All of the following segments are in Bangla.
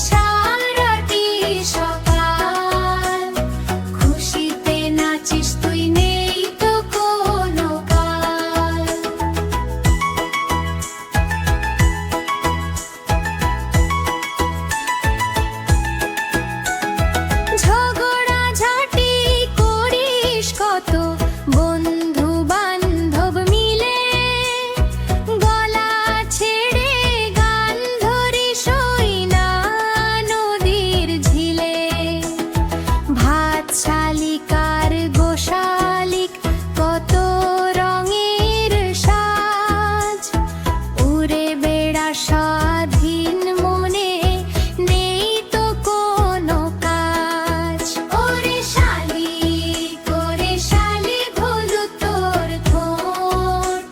সারাটি সকাল, খুশিতে নাচিস তুই নেই তো কোনো কাল। ঝগড়া ঝাঁটি করিস কত বন্ধু বান্ধব মিলে, গলা ছেড়ে গান ধরিস ওই না নদীর ঝিলে। ভাত শালিকার গোশালিক কত রঙের সাজ, উড়ে বেড়া স্বাধীন মনে নেই তো কোনো কাজ। ওরে শালিক হলুদ তোর ঠোঁট,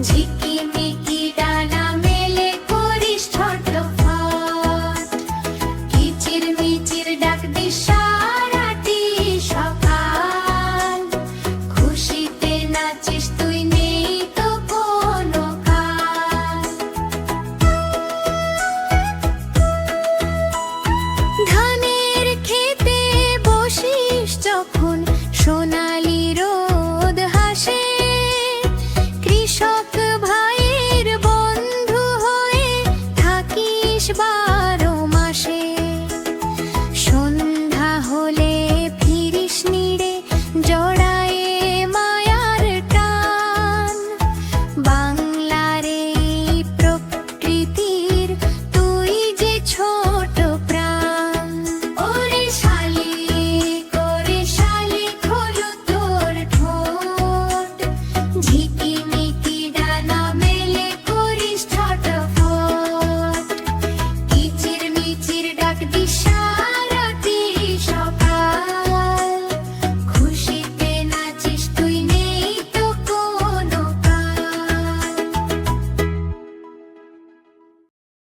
ঝিকিমিকি ডানা মেলে করিস ছটফট। কিচির মিচির ডাক দিস সারাটি সকাল, খুশিতে নাচিস তুই নেই তো কোনো কাল। ধানের খেতে বসিস যখন সোনালি রোদ হাসে, কৃষক ভাইয়ের বন্ধু হয়ে থাকিস বা